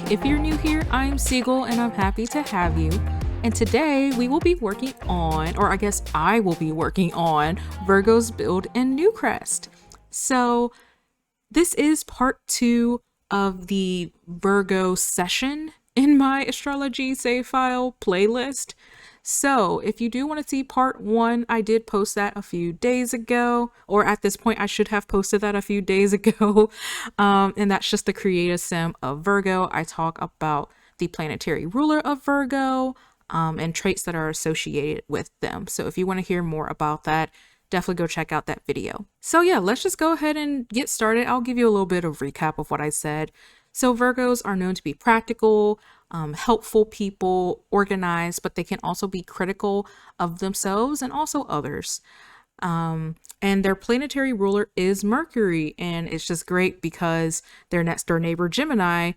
If you're new here, I'm Ceagle and I'm happy to have you. And today we will be working on, or I guess I will be working on, Virgo's build in Newcrest. So this is part 2 of the Virgo session in my astrology save file playlist. So if you do want to see part 1, I did post that a few days ago, or at this point I should have posted that a few days ago. And that's just the creative sim of Virgo. I talk about the planetary ruler of Virgo and traits that are associated with them. So if you want to hear more about that, definitely go check out that video. So yeah, let's just go ahead and get started. I'll give you a little bit of recap of what I said. So Virgos are known to be practical, helpful people, organized, but they can also be critical of themselves and also others. And their planetary ruler is Mercury, and it's just great because their next door neighbor Gemini,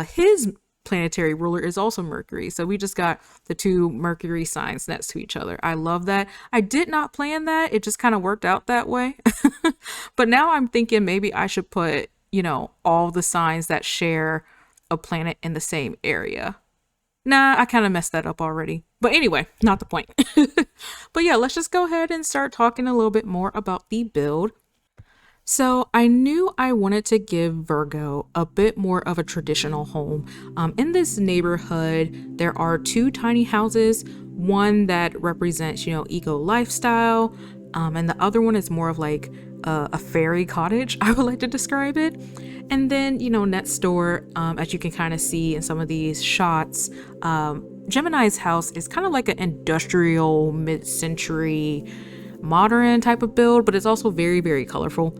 his planetary ruler is also Mercury. So we just got the two Mercury signs next to each other. I love that. I did not plan that. It just kind of worked out that way. But now I'm thinking maybe I should put, all the signs that share a planet in the same area. Nah, I kind of messed that up already. But anyway, not the point. But yeah, let's just go ahead and start talking a little bit more about the build. So I knew I wanted to give Virgo a bit more of a traditional home. In this neighborhood, there are 2 tiny houses, one that represents, eco lifestyle, and the other one is more of like a fairy cottage, I would like to describe it. And then, next door, as you can kind of see in some of these shots, Gemini's house is kind of like an industrial mid-century modern type of build, but it's also very, very colorful.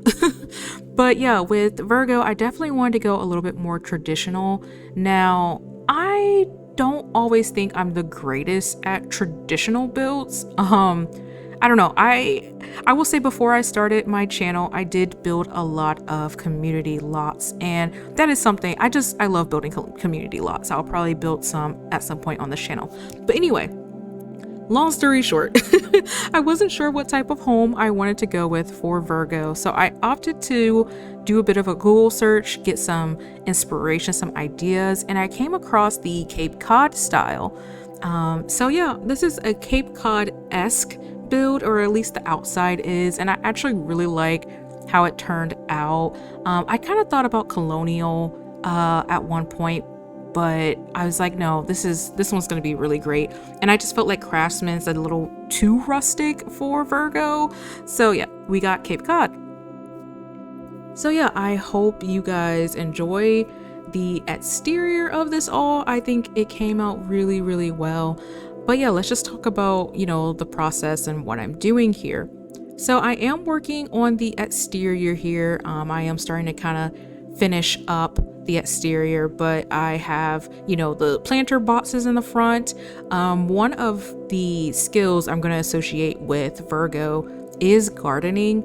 But yeah, with Virgo, I definitely wanted to go a little bit more traditional. Now, I don't always think I'm the greatest at traditional builds. I don't know. I will say before I started my channel, I did build a lot of community lots, and that is something I love building community lots. I'll probably build some at some point on this channel. But anyway, long story short, I wasn't sure what type of home I wanted to go with for Virgo, so I opted to do a bit of a Google search, get some inspiration, some ideas, and I came across the Cape Cod style. So yeah, this is a Cape Cod-esque build, or at least the outside is, and I actually really like how it turned out. I kind of thought about colonial at one point, but I was like, no, this one's gonna be really great. And I just felt like Craftsman's a little too rustic for Virgo. So yeah, we got Cape Cod. So yeah, I hope you guys enjoy the exterior of this all. I think it came out really, really well. But yeah, let's just talk about, the process and what I'm doing here. So I am working on the exterior here. I am starting to kind of finish up the exterior, but I have, the planter boxes in the front. One of the skills I'm going to associate with Virgo is gardening,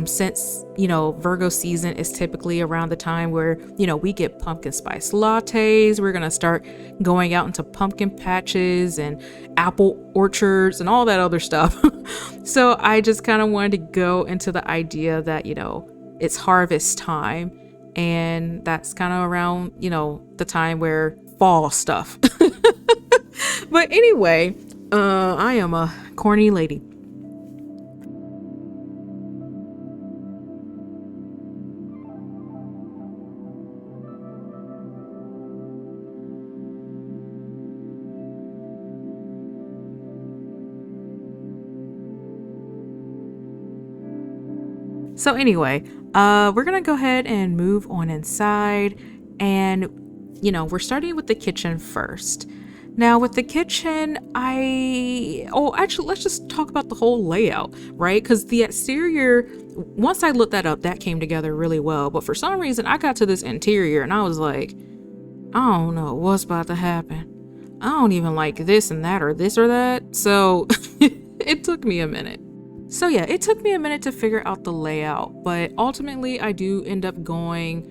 since Virgo season is typically around the time where we get pumpkin spice lattes. We're gonna start going out into pumpkin patches and apple orchards and all that other stuff. So I just kind of wanted to go into the idea that it's harvest time, and that's kind of around the time where fall stuff. But anyway, I am a corny lady. So anyway, we're gonna go ahead and move on inside, and we're starting with the kitchen first. Now with the kitchen, actually let's just talk about the whole layout, right? Because the exterior, once I looked that up, that came together really well, but for some reason I got to this interior and I was like, I don't know what's about to happen. I don't even like this and that or this or that. So it took me a minute. So yeah, it took me a minute to figure out the layout, but ultimately I do end up going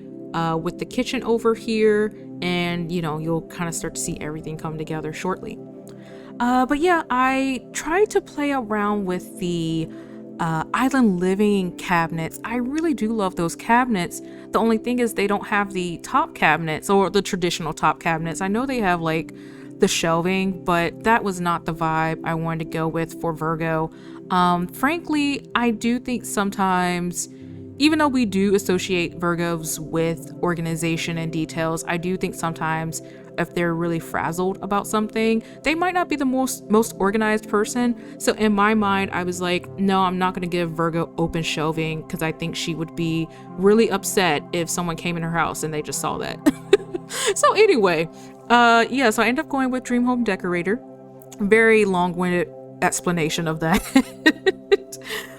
with the kitchen over here, and you'll kind of start to see everything come together shortly. But yeah, I tried to play around with the island living cabinets. I really do love those cabinets. The only thing is they don't have the top cabinets or the traditional top cabinets. I know they have like the shelving, but that was not the vibe I wanted to go with for Virgo. Frankly, I do think sometimes, even though we do associate Virgos with organization and details, I do think sometimes if they're really frazzled about something, they might not be the most organized person. So in my mind, I was like, no, I'm not going to give Virgo open shelving because I think she would be really upset if someone came in her house and they just saw that. So anyway, yeah, so I ended up going with Dream Home Decorator. Very long-winded explanation of that.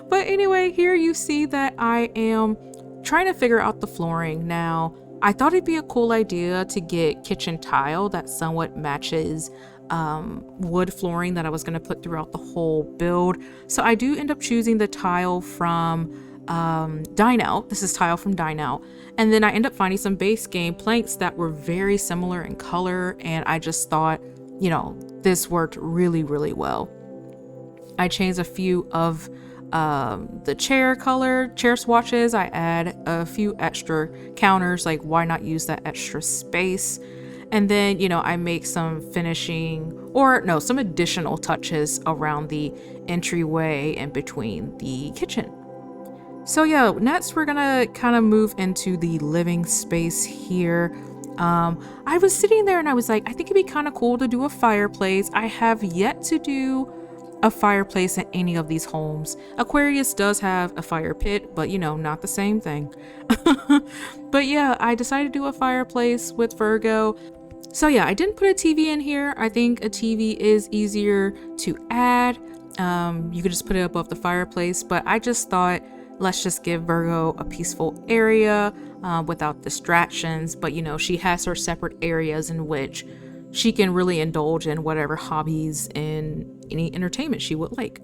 But anyway, here you see that I am trying to figure out the flooring. Now, I thought it'd be a cool idea to get kitchen tile that somewhat matches wood flooring that I was going to put throughout the whole build. So I do end up choosing the tile from Dine Out. This is tile from Dine Out. And then I end up finding some base game planks that were very similar in color. And I just thought, you know, this worked really, really well. I changed a few of the chair swatches. I add a few extra counters, like why not use that extra space? And then, you know, I make some finishing some additional touches around the entryway and between the kitchen. So yeah, next we're gonna kind of move into the living space here. I was sitting there and I was like, I think it'd be kind of cool to do a fireplace. I have yet to do a fireplace in any of these homes. Aquarius does have a fire pit, but you know, not the same thing. But yeah, I decided to do a fireplace with Virgo. So yeah, I didn't put a TV in here. I think a TV is easier to add. You could just put it above the fireplace, but I just thought, let's just give Virgo a peaceful area without distractions. But you know, she has her separate areas in which she can really indulge in whatever hobbies and any entertainment she would like.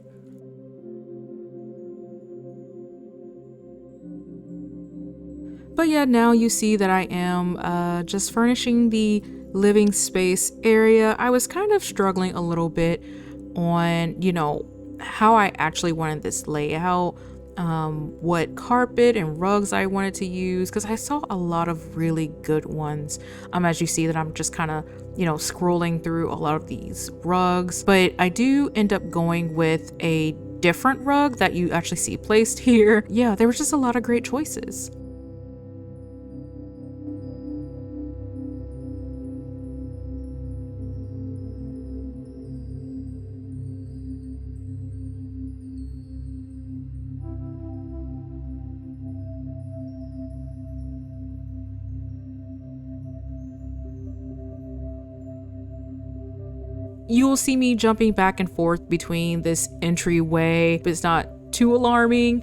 But yeah, now you see that I am just furnishing the living space area. I was kind of struggling a little bit on, you know, how I actually wanted this layout, what carpet and rugs I wanted to use, because I saw a lot of really good ones. As you see that I'm just kind of, you know, scrolling through a lot of these rugs, but I do end up going with a different rug that you actually see placed here. Yeah, there was just a lot of great choices. You will see me jumping back and forth between this entryway, but it's not too alarming.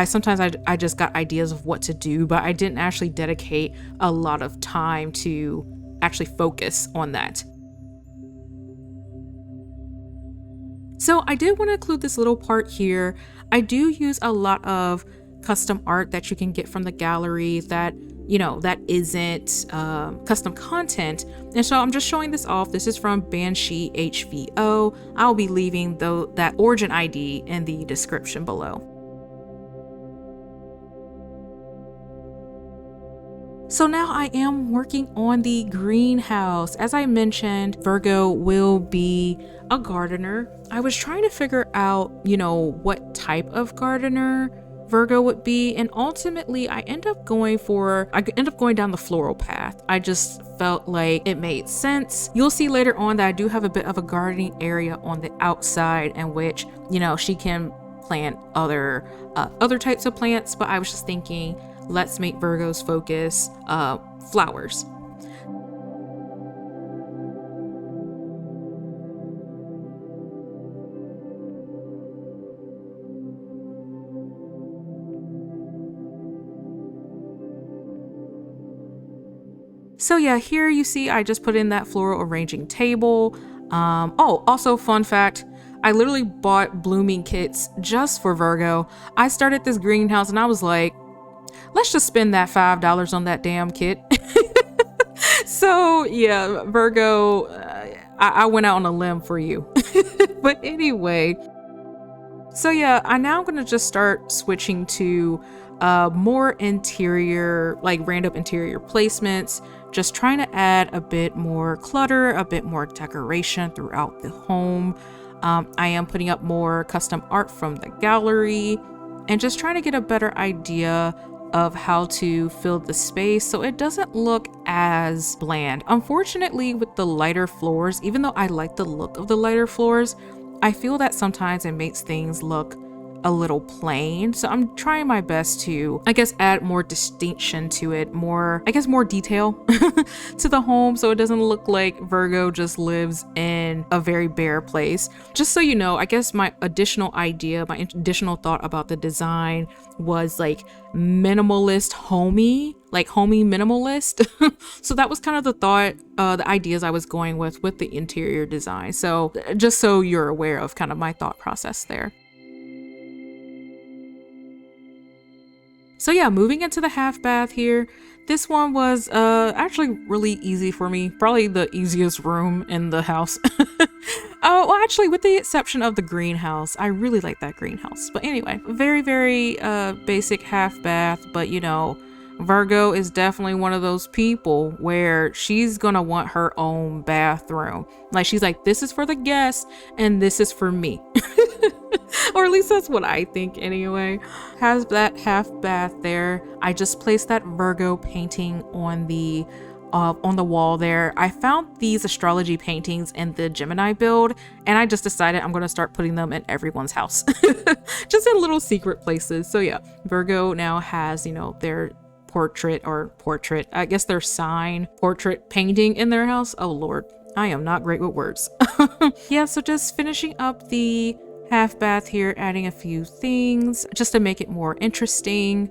Sometimes I just got ideas of what to do, but I didn't actually dedicate a lot of time to actually focus on that. So I did want to include this little part here. I do use a lot of custom art that you can get from the gallery that, you know, that isn't custom content. And so I'm just showing this off. This is from Banshee HVO. I'll be leaving that origin ID in the description below. So now I am working on the greenhouse. As I mentioned, Virgo will be a gardener. I was trying to figure out, you know, what type of gardener Virgo would be, and ultimately I end up going down the floral path. I just felt like it made sense. You'll see later on that I do have a bit of a gardening area on the outside in which, you know, she can plant other types of plants, but I was just thinking, let's make Virgo's focus flowers. So yeah, here you see I just put in that floral arranging table. Oh, also fun fact, I literally bought blooming kits just for Virgo. I started this greenhouse and I was like, let's just spend that $5 on that damn kit. So yeah, Virgo, I went out on a limb for you. But anyway, So yeah, I now I'm gonna just start switching to more interior, like random interior placements, just trying to add a bit more clutter, a bit more decoration throughout the home. I am putting up more custom art from the gallery and just trying to get a better idea of how to fill the space so it doesn't look as bland. Unfortunately, with the lighter floors, even though I like the look of the lighter floors, I feel that sometimes it makes things look a little plain. So I'm trying my best to, I guess, add more distinction to it, more, I guess, more detail to the home so it doesn't look like Virgo just lives in a very bare place. Just so you know, I guess my additional idea, my additional thought about the design was like minimalist homey, like homey minimalist. So that was kind of the thought, the ideas I was going with the interior design. So just so you're aware of kind of my thought process there. So yeah, moving into the half bath here. This one was actually really easy for me. Probably the easiest room in the house. Well, actually, with the exception of the greenhouse. I really like that greenhouse. But anyway, very basic half bath. But you know, Virgo is definitely one of those people where she's gonna want her own bathroom. Like she's like, this is for the guests and this is for me. Or at least that's what I think anyway. Has that half bath there. I just placed that Virgo painting on the wall there. I found these astrology paintings in the Gemini build and I just decided I'm going to start putting them in everyone's house. Just in little secret places. So yeah, Virgo now has, you know, their portrait, I guess their sign portrait painting in their house. Oh Lord, I am not great with words. Yeah, so just finishing up the half bath here, adding a few things just to make it more interesting.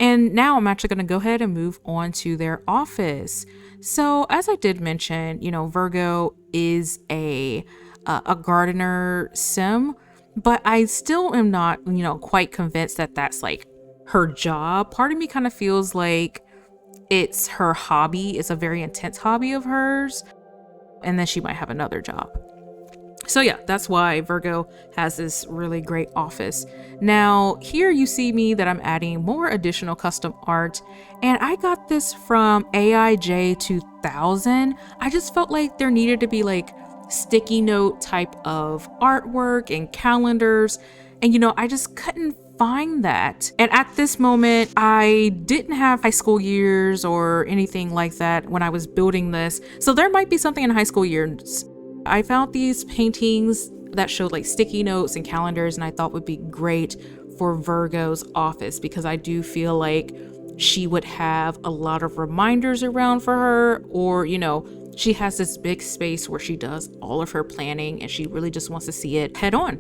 And now I'm actually going to go ahead and move on to their office. So as I did mention, you know, Virgo is a gardener sim, but I still am not, you know, quite convinced that that's like her job. Part of me kind of feels like it's her hobby. It's a very intense hobby of hers, and then she might have another job. So yeah, that's why Virgo has this really great office. Now here you see me that I'm adding more additional custom art, and I got this from AIJ 2000. I just felt like there needed to be like sticky note type of artwork and calendars, and you know, I just couldn't find that. And at this moment, I didn't have high school years or anything like that when I was building this. So there might be something in high school years. I found these paintings that showed like sticky notes and calendars, and I thought would be great for Virgo's office because I do feel like she would have a lot of reminders around for her, or you know, she has this big space where she does all of her planning and she really just wants to see it head on.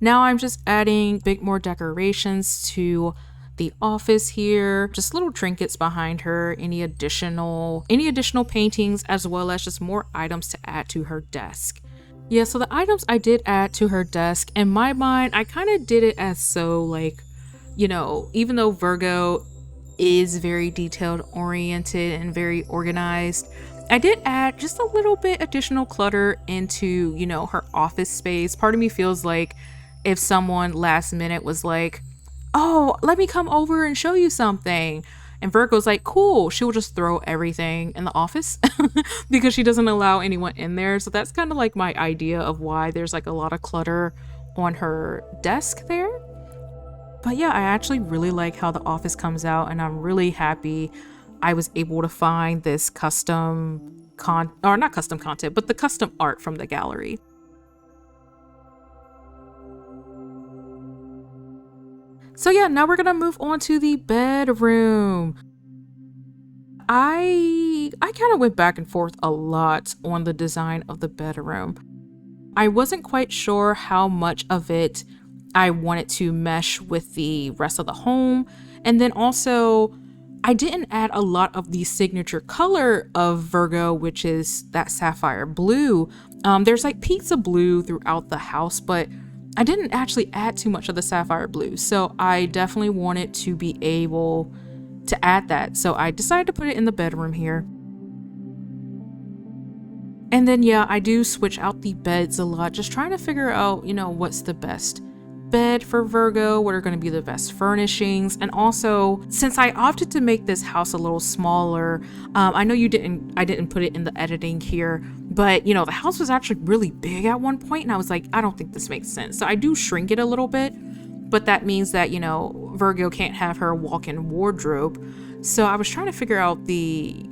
Now I'm just adding a bit more decorations to the office here, just little trinkets behind her, any additional paintings, as well as just more items to add to her desk. Yeah, so the items I did add to her desk, in my mind, I kind of did it as so like, you know, even though Virgo is very detailed oriented and very organized, I did add just a little bit additional clutter into, you know, her office space. Part of me feels like if someone last minute was like, oh, let me come over and show you something, and Virgo's like, cool, she'll just throw everything in the office because she doesn't allow anyone in there. So that's kind of like my idea of why there's like a lot of clutter on her desk there. But yeah, I actually really like how the office comes out, and I'm really happy I was able to find this not custom content, but the custom art from the gallery. So yeah, now we're gonna move on to the bedroom. I kind of went back and forth a lot on the design of the bedroom. I wasn't quite sure how much of it I wanted to mesh with the rest of the home. And then also, I didn't add a lot of the signature color of Virgo, which is that sapphire blue. There's like peaks of blue throughout the house, but I didn't actually add too much of the sapphire blue. So I definitely wanted to be able to add that. So I decided to put it in the bedroom here. And then, yeah, I do switch out the beds a lot, just trying to figure out, what's the best bed for Virgo, what are going to be the best furnishings. And also, since I opted to make this house a little smaller, I know I didn't put it in the editing here, but the house was actually really big at one point, and I was like, I don't think this makes sense. So I do shrink it a little bit, but that means that, Virgo can't have her walk-in wardrobe. So I was trying to figure out the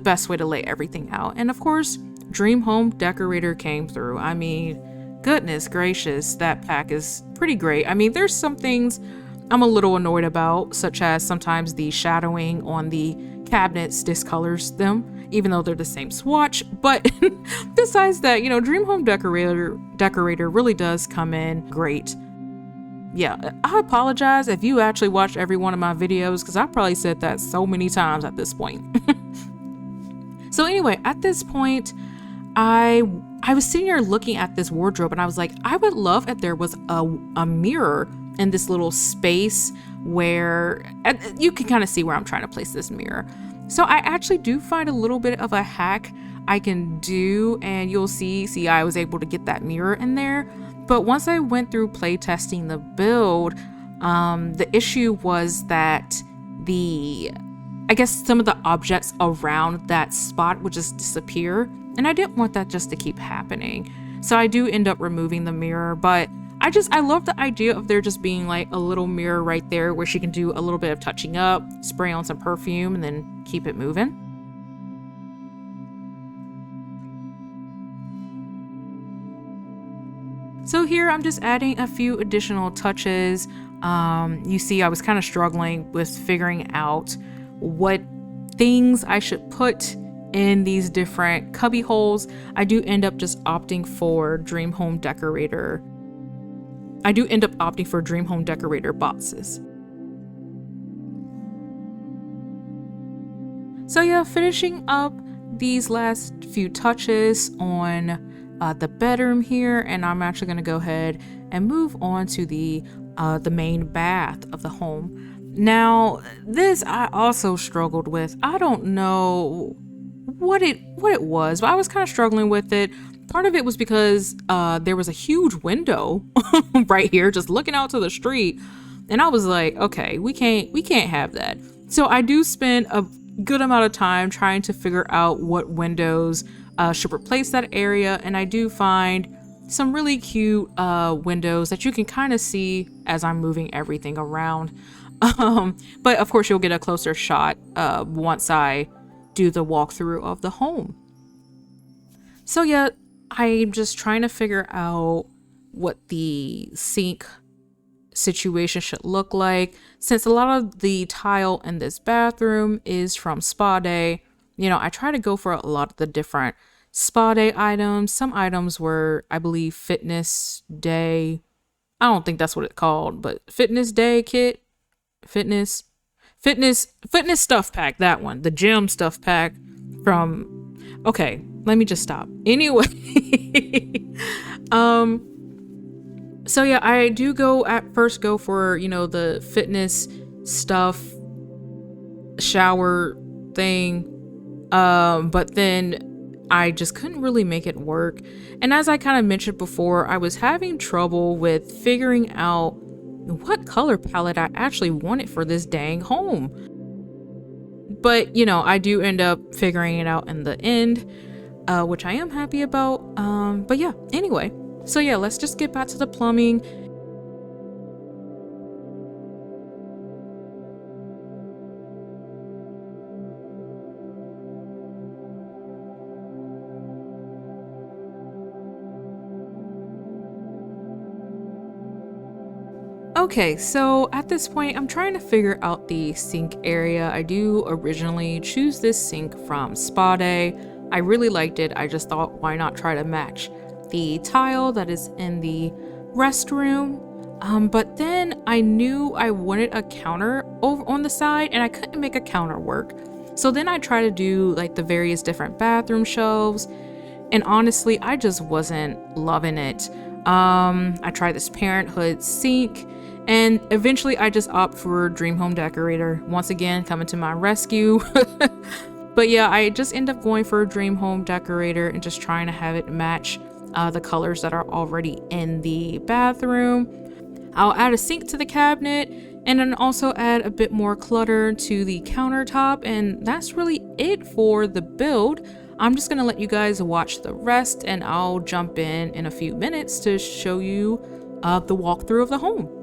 best way to lay everything out. And of course, Dream Home Decorator came through. I mean, goodness gracious, that pack is pretty great. I mean, there's some things I'm a little annoyed about, such as sometimes the shadowing on the cabinets discolors them, even though they're the same swatch. But besides that, Dream Home Decorator really does come in great. Yeah, I apologize if you actually watched every one of my videos, because I probably said that so many times at this point. So anyway, at this point, I was sitting here looking at this wardrobe, and I was like, I would love if there was a mirror in this little space where you can kind of see where I'm trying to place this mirror. So I actually do find a little bit of a hack I can do, and you'll see I was able to get that mirror in there. But once I went through play testing the build, the issue was that I guess some of the objects around that spot would just disappear, and I didn't want that just to keep happening. So I do end up removing the mirror, but I love the idea of there just being like a little mirror right there where she can do a little bit of touching up, spray on some perfume, and then keep it moving. So here I'm just adding a few additional touches. You see, I was kind of struggling with figuring out what things I should put in these different cubby holes. I do end up just opting for Dream Home Decorator. I do end up opting for Dream Home Decorator boxes. So yeah, finishing up these last few touches on the bedroom here, and I'm actually going to go ahead and move on to the main bath of the home. Now, this I also struggled with. I don't know what it was, but I was kind of struggling with it. Part of it was because there was a huge window right here, just looking out to the street, and I was like, okay, we can't have that. So I do spend a good amount of time trying to figure out what windows should replace that area, and I do find some really cute windows that you can kind of see as I'm moving everything around. But of course you'll get a closer shot once I do the walkthrough of the home. So yeah, I'm just trying to figure out what the sink situation should look like, since a lot of the tile in this bathroom is from Spa Day. I try to go for a lot of the different Spa Day items. Some items were, I believe, Fitness Day. I don't think that's what it's called, but Fitness Day kit, fitness stuff pack, that one, the gym stuff pack from, okay, let me just stop. Anyway, so yeah, I do go for, the fitness stuff shower thing. But then I just couldn't really make it work. And as I kind of mentioned before, I was having trouble with figuring out what color palette I actually wanted for this dang home. But, I do end up figuring it out in the end, which I am happy about. But yeah, anyway. So yeah, let's just get back to the plumbing. Okay, so at this point, I'm trying to figure out the sink area. I do originally choose this sink from Spa Day. I really liked it. I just thought, why not try to match the tile that is in the restroom. But then I knew I wanted a counter over on the side and I couldn't make a counter work. So then I tried to do like the various different bathroom shelves, and honestly, I just wasn't loving it. I tried this Parenthood sink, and eventually I just opt for Dream Home Decorator. Once again, coming to my rescue. But yeah, I just end up going for a Dream Home Decorator and just trying to have it match the colors that are already in the bathroom. I'll add a sink to the cabinet and then also add a bit more clutter to the countertop, and that's really it for the build. I'm just gonna let you guys watch the rest and I'll jump in a few minutes to show you the walkthrough of the home.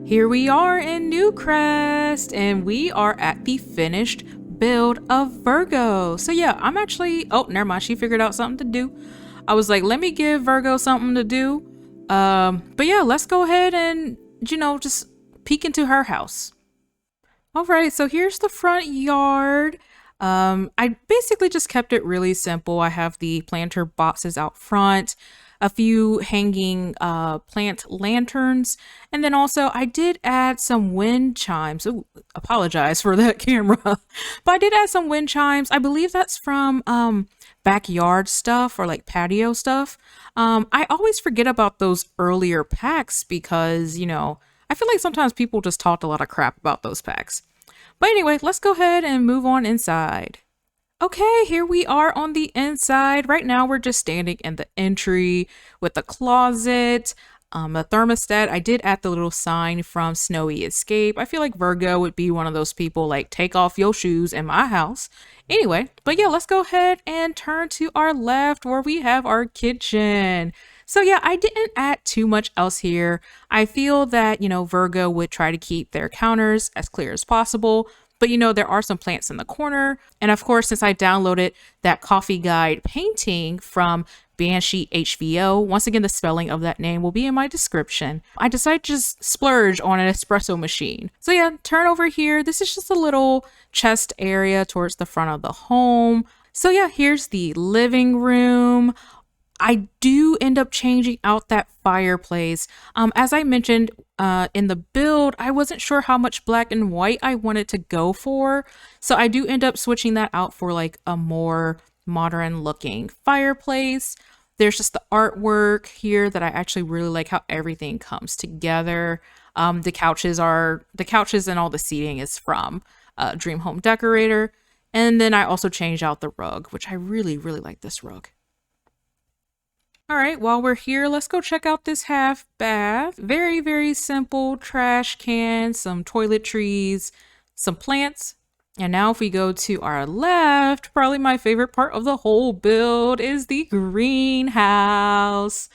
Here we are in Newcrest, and we are at the finished build of Virgo. So yeah, I'm actually, oh, never mind, she figured out something to do. I was like, let me give Virgo something to do. But yeah, let's go ahead and, just peek into her house. All right, so here's the front yard. I basically just kept it really simple. I have the planter boxes out front, a few hanging plant lanterns, and then also I did add some wind chimes. Ooh, apologize for that camera. But I did add some wind chimes. I believe that's from backyard stuff or like patio stuff. I always forget about those earlier packs because, I feel like sometimes people just talked a lot of crap about those packs. But anyway, let's go ahead and move on inside. Okay, here we are on the inside. Right now, we're just standing in the entry with the closet, a thermostat. I did add the little sign from Snowy Escape. I feel like Virgo would be one of those people like, take off your shoes in my house. Anyway, but yeah, let's go ahead and turn to our left where we have our kitchen. So yeah, I didn't add too much else here. I feel that, Virgo would try to keep their counters as clear as possible. But there are some plants in the corner. And of course, since I downloaded that coffee guide painting from Banshee HVO, once again, the spelling of that name will be in my description. I decided to just splurge on an espresso machine. So yeah, turn over here. This is just a little chest area towards the front of the home. So yeah, here's the living room. I do end up changing out that fireplace. As I mentioned in the build, I wasn't sure how much black and white I wanted to go for. So I do end up switching that out for like a more modern looking fireplace. There's just the artwork here that I actually really like how everything comes together. The couches and all the seating is from Dream Home Decorator. And then I also changed out the rug, which I really, really like this rug. All right, while we're here, let's go check out this half bath. Very, very simple trash can, some toiletries, some plants. And now if we go to our left, probably my favorite part of the whole build is the greenhouse.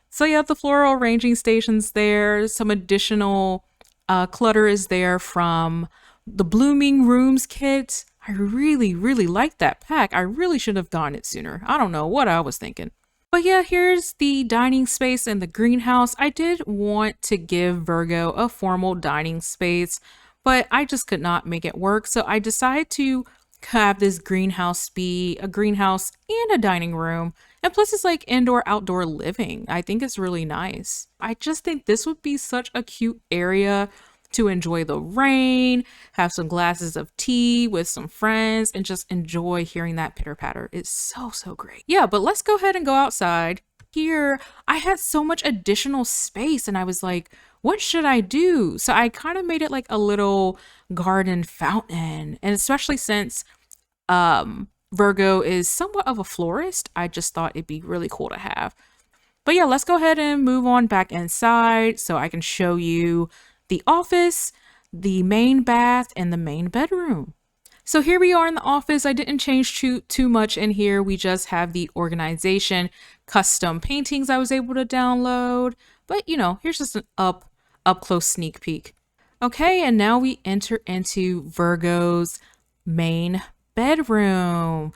So you have the floral arranging stations there. Some additional clutter is there from the Blooming Rooms kit. I really, really like that pack. I really should have gotten it sooner. I don't know what I was thinking. But yeah, here's the dining space in the greenhouse. I did want to give Virgo a formal dining space, but I just could not make it work. So I decided to have this greenhouse be a greenhouse and a dining room. And plus it's like indoor-outdoor living. I think it's really nice. I just think this would be such a cute area to enjoy the rain, have some glasses of tea with some friends, and just enjoy hearing that pitter patter. It's so, so great. Yeah, but let's go ahead and go outside. Here, I had so much additional space and I was like, what should I do? So I kind of made it like a little garden fountain. And especially since Virgo is somewhat of a florist. I just thought it'd be really cool to have. But yeah, let's go ahead and move on back inside so I can show you the office, the main bath, and the main bedroom. So here we are in the office. I didn't change too much in here. We just have the organization, custom paintings I was able to download. But you know, here's just an up close sneak peek. Okay, and now we enter into Virgo's main bedroom.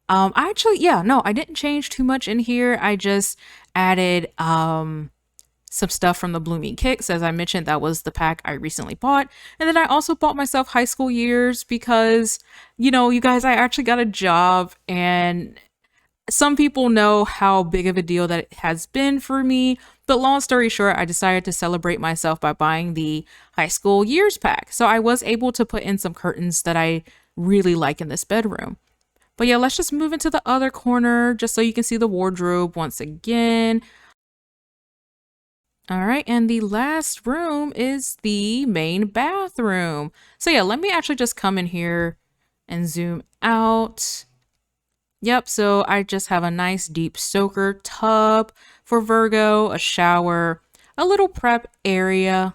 I didn't change too much in here. I just added some stuff from the Blooming Kicks. As I mentioned, that was the pack I recently bought. And then I also bought myself high school years because, you know, you guys, I actually got a job, and some people know how big of a deal that it has been for me. But long story short, I decided to celebrate myself by buying the high school years pack. So I was able to put in some curtains that I really like in this bedroom. But yeah, let's just move into the other corner just so you can see the wardrobe once again. All right, and the last room is the main bathroom. So yeah, let me actually just come in here and zoom out. Yep, so I just have a nice deep soaker tub for Virgo, a shower, a little prep area,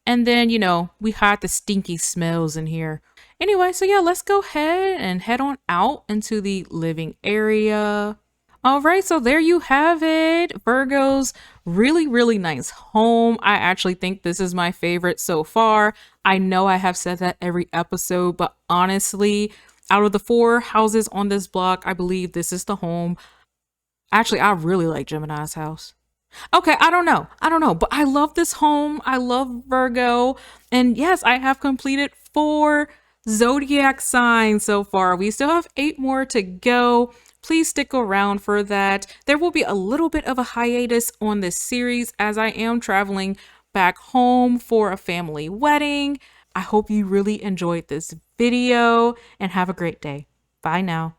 and then, you know, we hide the stinky smells in here. Anyway, so yeah, let's go ahead and head on out into the living area. All right, so there you have it. Virgo's really nice home. I actually think this is my favorite so far. I know I have said that every episode, but honestly, out of the 4 houses on this block, I believe this is the home. Actually, I really like Gemini's house. Okay, I don't know, but I love this home. I love Virgo. And yes, I have completed 4 zodiac signs so far. We still have 8 more to go. Please stick around for that. There will be a little bit of a hiatus on this series as I am traveling back home for a family wedding. I hope you really enjoyed this video and have a great day. Bye now.